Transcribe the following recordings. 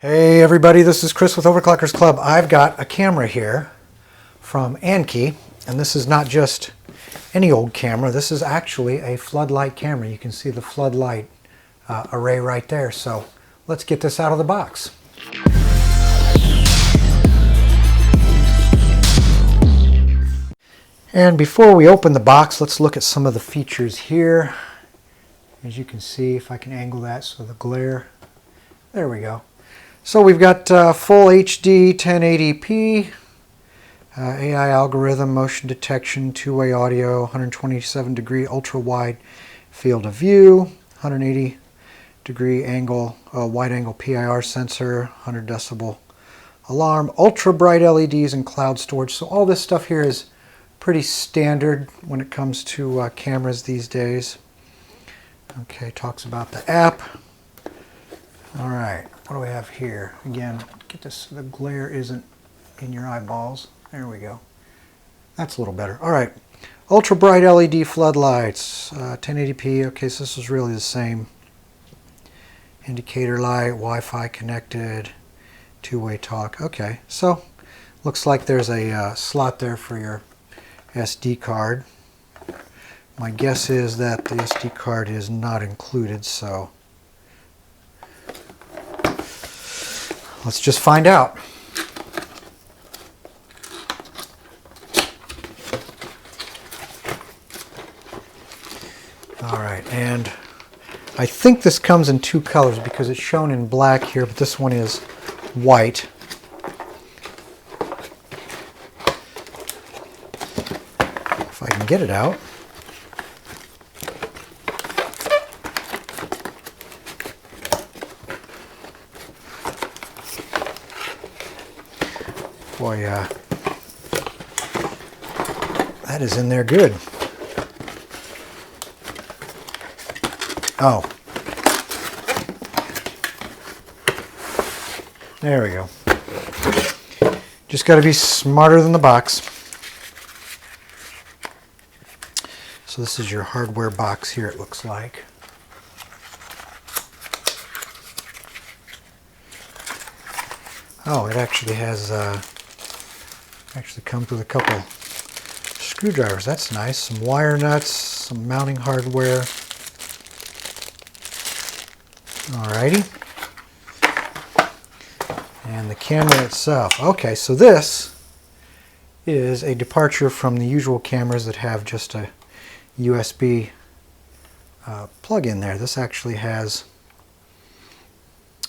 Hey everybody, this is Chris with Overclockersclub. I've got a camera here from Annke, and this is not just any old camera. This is actually a floodlight camera. You can see the floodlight array right there. So let's get this out of the box. And before we open the box, let's look at some of the features here. As you can see, if I can angle that so the glare, there we go. So we've got full HD 1080p, AI algorithm, motion detection, two-way audio, 127 degree ultra wide field of view, 180 degree angle, wide angle PIR sensor, 100 decibel alarm, ultra bright LEDs and cloud storage. So all this stuff here is pretty standard when it comes to cameras these days. Okay, talks about the app. All right, what do we have here? Again, get this so the glare isn't in your eyeballs. There we go. That's a little better. All right, ultra bright LED floodlights, 1080p. Okay, so this is really the same. Indicator light, Wi-Fi connected, two-way talk. Okay, so looks like there's a slot there for your SD card. My guess is that the SD card is not included, so let's just find out. All right, and I think this comes in two colors because it's shown in black here, but this one is white. If I can get it out. Boy, that is in there good. Oh. There we go. Just got to be smarter than the box. So this is your hardware box here, it looks like. Oh, it actually has comes with a couple screwdrivers. That's nice. Some wire nuts, some mounting hardware. Alrighty. And the camera itself. Okay, so this is a departure from the usual cameras that have just a USB plug in there. This actually has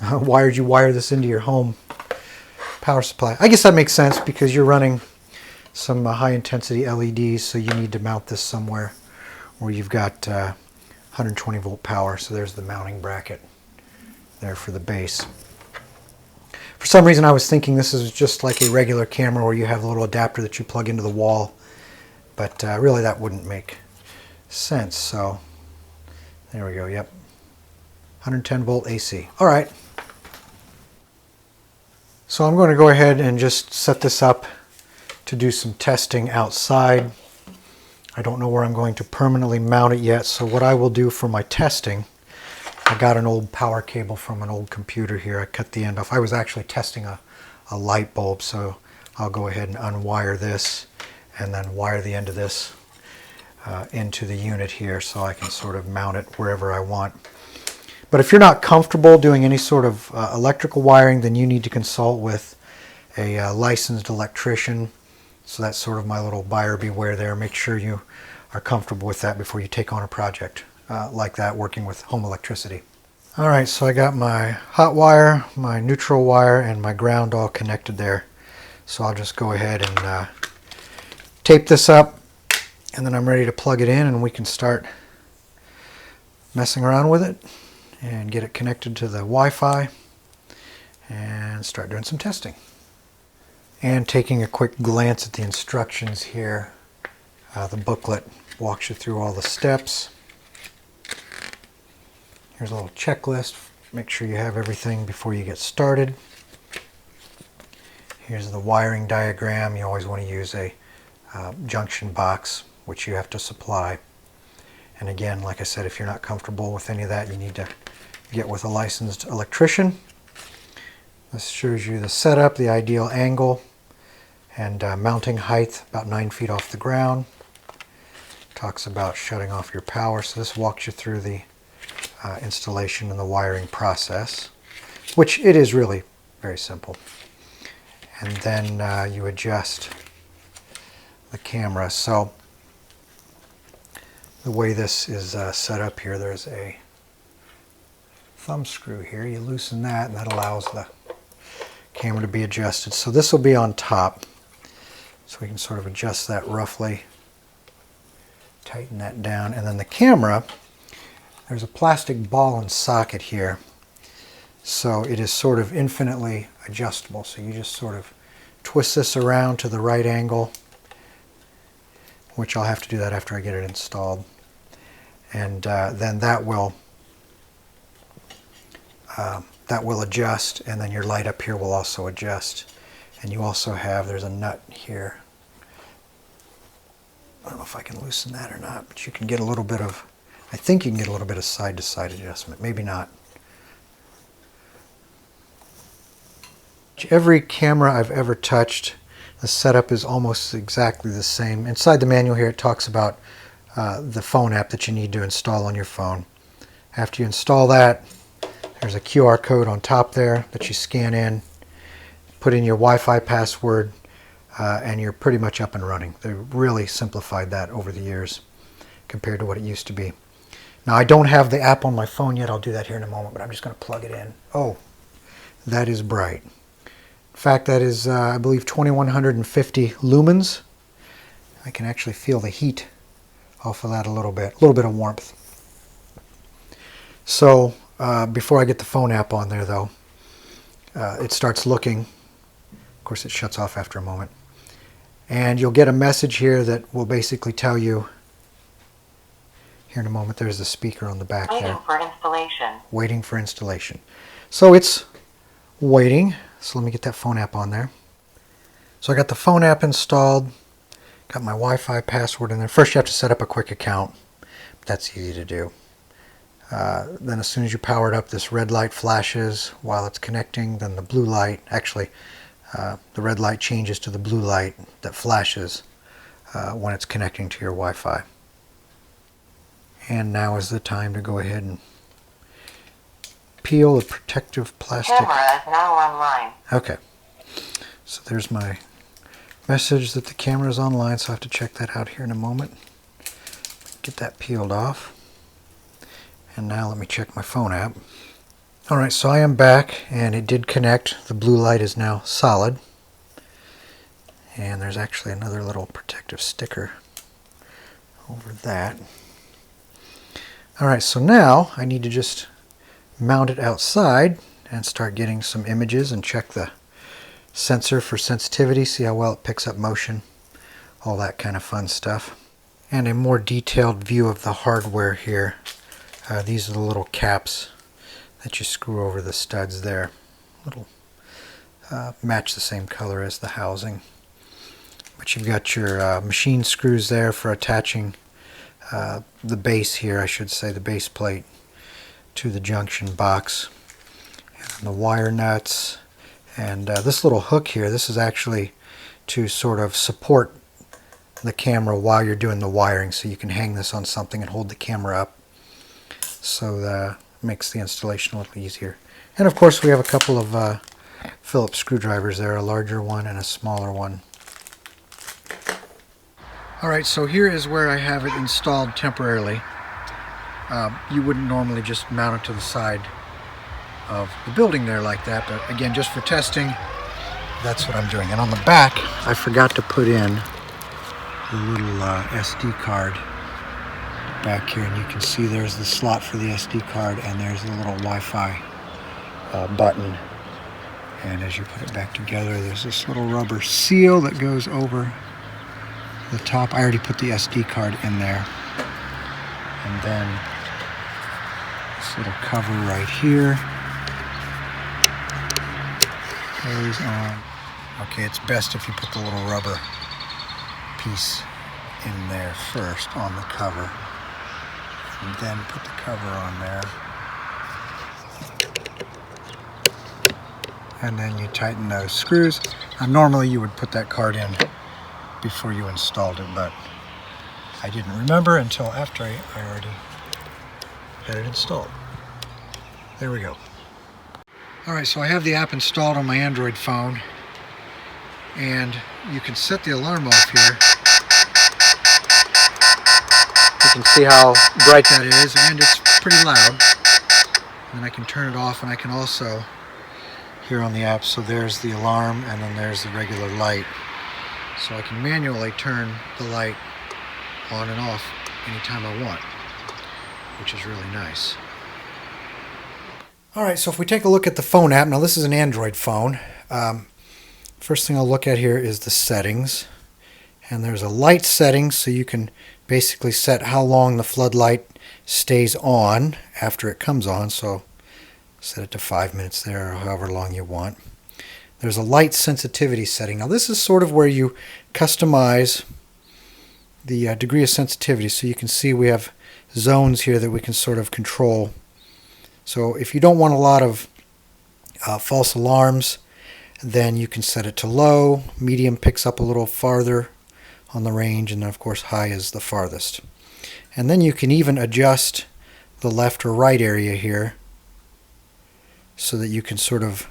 you wire this into your home power supply. I guess that makes sense because you're running some high intensity LEDs, so you need to mount this somewhere where you've got 120 volt power. So there's the mounting bracket there for the base. For some reason I was thinking this is just like a regular camera where you have a little adapter that you plug into the wall, but really that wouldn't make sense. So there we go. Yep, 110 volt AC. All right. So I'm going to go ahead and just set this up to do some testing outside. I don't know where I'm going to permanently mount it yet, so what I will do for my testing, I got an old power cable from an old computer here. I cut the end off. I was actually testing a light bulb, so I'll go ahead and unwire this and then wire the end of this into the unit here so I can sort of mount it wherever I want. But if you're not comfortable doing any sort of electrical wiring, then you need to consult with a licensed electrician. So that's sort of my little buyer beware there. Make sure you are comfortable with that before you take on a project like that, working with home electricity. All right, so I got my hot wire, my neutral wire, and my ground all connected there. So I'll just go ahead and tape this up, and then I'm ready to plug it in and we can start messing around with it and get it connected to the Wi-Fi and start doing some testing. And taking a quick glance at the instructions here, the booklet walks you through all the steps. Here's a little checklist. Make sure you have everything before you get started. Here's the wiring diagram. You always want to use a junction box, which you have to supply. And again, like I said, if you're not comfortable with any of that, you need to get with a licensed electrician. This shows you the setup, the ideal angle, and mounting height, about 9 feet off the ground. Talks about shutting off your power, so this walks you through the installation and the wiring process, which it is really very simple. And then you adjust the camera. So the way this is set up here, there's a thumb screw here. You loosen that and that allows the camera to be adjusted. So this will be on top, so we can sort of adjust that roughly, tighten that down, and then the camera, there's a plastic ball and socket here, so it is sort of infinitely adjustable. So you just sort of twist this around to the right angle, which I'll have to do that after I get it installed, and then that will adjust, and then your light up here will also adjust. And you also have, there's a nut here. I don't know if I can loosen that or not, but you can get a little bit of, I think you can get a little bit of side-to-side adjustment, maybe not. Every camera I've ever touched, the setup is almost exactly the same. Inside the manual here it talks about the phone app that you need to install on your phone. After you install that, there's a QR code on top there that you scan in, put in your Wi-Fi password, and you're pretty much up and running. They really simplified that over the years compared to what it used to be. Now I don't have the app on my phone yet. I'll do that here in a moment, but I'm just going to plug it in. Oh, that is bright. In fact, that is, I believe, 2150 lumens. I can actually feel the heat off of that a little bit of warmth. So before I get the phone app on there though, it starts looking. Of course it shuts off after a moment. And you'll get a message here that will basically tell you, here in a moment, there's the speaker on the back there. Waiting for installation. Waiting for installation. So it's waiting. So let me get that phone app on there. So I got the phone app installed, got my Wi-Fi password in there. First you have to set up a quick account. That's easy to do. Then as soon as you power it up, this red light flashes while it's connecting. Then the blue light, actually the red light changes to the blue light that flashes when it's connecting to your Wi-Fi. And now is the time to go ahead and peel the protective plastic. Camera is now online. Okay, so there's my message that the camera is online, so I have to check that out here in a moment. Get that peeled off. And now let me check my phone app. Alright, so I am back and it did connect. The blue light is now solid. And there's actually another little protective sticker over that. Alright, so now I need to just mount it outside and start getting some images and check the sensor for sensitivity, see how well it picks up motion, all that kind of fun stuff. And a more detailed view of the hardware here. These are the little caps that you screw over the studs there. Little match the same color as the housing. But you've got your machine screws there for attaching the base here, I should say, the base plate to the junction box. And the wire nuts. And this little hook here, this is actually to sort of support the camera while you're doing the wiring, so you can hang this on something and hold the camera up. So that makes the installation a little easier. And of course we have a couple of Phillips screwdrivers there, a larger one and a smaller one. Alright, so here is where I have it installed temporarily. You wouldn't normally just mount it to the side of the building there like that, but again, just for testing, that's what I'm doing. And on the back, I forgot to put in the little SD card back here, and you can see there's the slot for the SD card and there's the little Wi-Fi button. And as you put it back together, there's this little rubber seal that goes over the top. I already put the SD card in there. And then this little cover right here goes on. Okay, it's best if you put the little rubber piece in there first on the cover, and then put the cover on there. and then you tighten those screws. Normally you would put that card in before you installed it, but I didn't remember until after I already had it installed. There we go. Alright, so I have the app installed on my Android phone, and you can set the alarm off here. You can see how bright that is, and it's pretty loud. And I can turn it off, and I can also, here on the app, so there's the alarm, and then there's the regular light. So I can manually turn the light on and off anytime I want, which is really nice. Alright, so if we take a look at the phone app, now this is an Android phone. First thing I'll look at here is the settings. And there's a light setting, so you can basically set how long the floodlight stays on after it comes on. So set it to 5 minutes there, or however long you want. There's a light sensitivity setting. Now this is sort of where you customize the degree of sensitivity. So you can see we have zones here that we can sort of control. So if you don't want a lot of false alarms, then you can set it to low. Medium picks up a little farther on the range, and then of course high is the farthest. And then you can even adjust the left or right area here so that you can sort of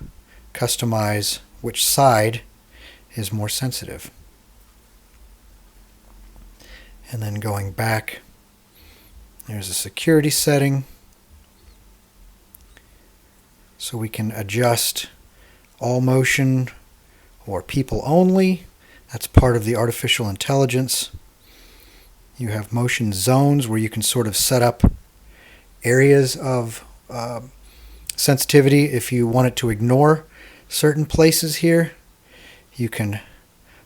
customize which side is more sensitive. And then going back, there's a security setting. So we can adjust all motion or people only. That's part of the artificial intelligence. You have motion zones where you can sort of set up areas of sensitivity. If you want it to ignore certain places here, you can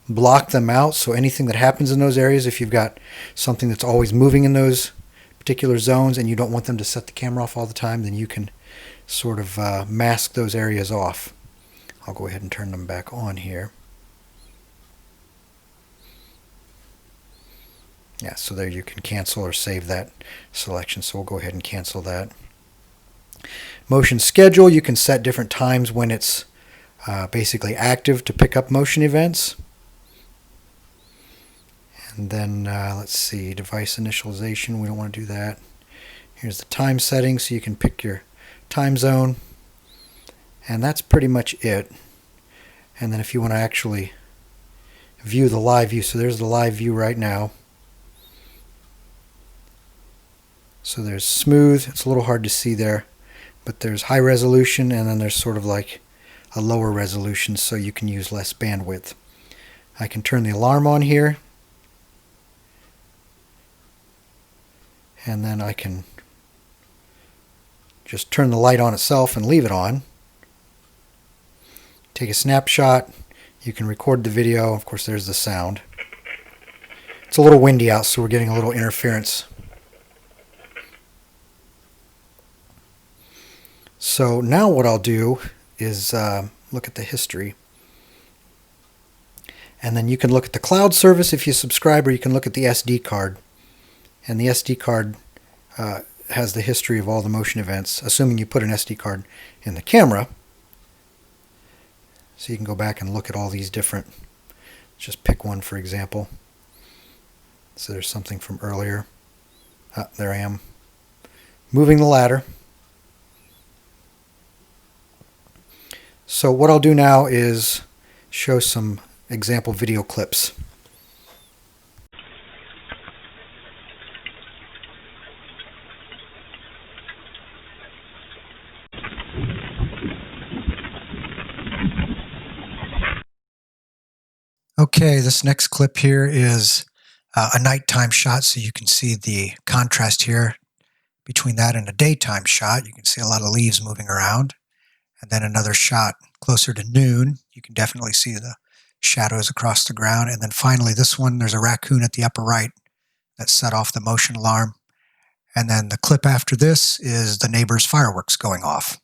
block them out. So anything that happens in those areas, if you've got something that's always moving in those particular zones and you don't want them to set the camera off all the time, then you can sort of mask those areas off. I'll go ahead and turn them back on here. Yeah, so there you can cancel or save that selection. So we'll go ahead and cancel that. Motion schedule, you can set different times when it's basically active to pick up motion events. And then let's see, device initialization, we don't want to do that. Here's the time settings, so you can pick your time zone. And that's pretty much it. And then if you want to actually view the live view, so there's the live view right now. So there's smooth, it's a little hard to see there, but there's high resolution, and then there's sort of like a lower resolution, so you can use less bandwidth. I can turn the alarm on here, and then I can just turn the light on itself and leave it on. Take a snapshot, you can record the video, of course there's the sound. It's a little windy out, so we're getting a little interference. So now what I'll do is look at the history. And then you can look at the cloud service if you subscribe, or you can look at the SD card. And the SD card has the history of all the motion events, assuming you put an SD card in the camera. So you can go back and look at all these different, just pick one for example. So there's something from earlier. There I am, moving the ladder. So what I'll do now is show some example video clips. Okay, this next clip here is a nighttime shot, so you can see the contrast here between that and a daytime shot. You can see a lot of leaves moving around. And then another shot closer to noon. You can definitely see the shadows across the ground. And then finally this one, there's a raccoon at the upper right that set off the motion alarm. And then the clip after this is the neighbor's fireworks going off.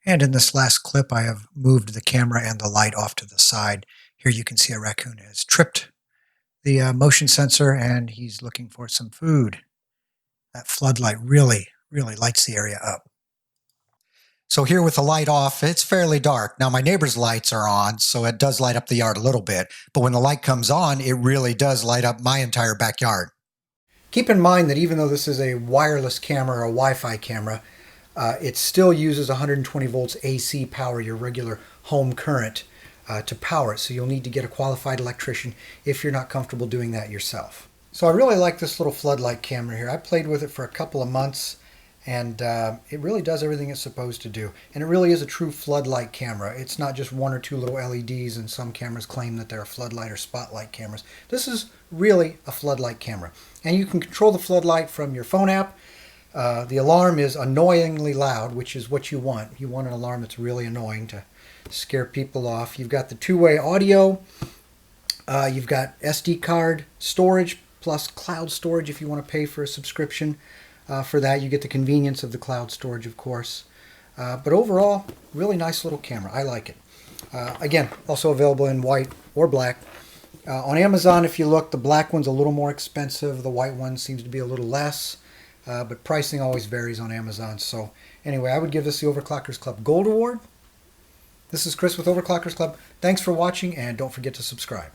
And in this last clip, I have moved the camera and the light off to the side. Here you can see a raccoon has tripped the motion sensor and he's looking for some food. That floodlight really, really lights the area up. So here with the light off, it's fairly dark. Now my neighbor's lights are on, so it does light up the yard a little bit. But when the light comes on, it really does light up my entire backyard. Keep in mind that even though this is a wireless camera or a Wi-Fi camera, it still uses 120 volts AC power, your regular home current, to power it. So you'll need to get a qualified electrician if you're not comfortable doing that yourself. So I really like this little floodlight camera here. I played with it for a couple of months, and it really does everything it's supposed to do. And it really is a true floodlight camera. It's not just one or two little LEDs, and some cameras claim that they're floodlight or spotlight cameras. This is really a floodlight camera. And you can control the floodlight from your phone app. The alarm is annoyingly loud, which is what you want. You want an alarm that's really annoying to scare people off. You've got the two-way audio. You've got SD card storage plus cloud storage if you want to pay for a subscription. For that, you get the convenience of the cloud storage, of course. But overall, really nice little camera. I like it. Again, also available in white or black. On Amazon, if you look, the black one's a little more expensive. The white one seems to be a little less. But pricing always varies on Amazon. So anyway, I would give this the Overclockers Club Gold Award. This is Chris with Overclockers Club. Thanks for watching, and don't forget to subscribe.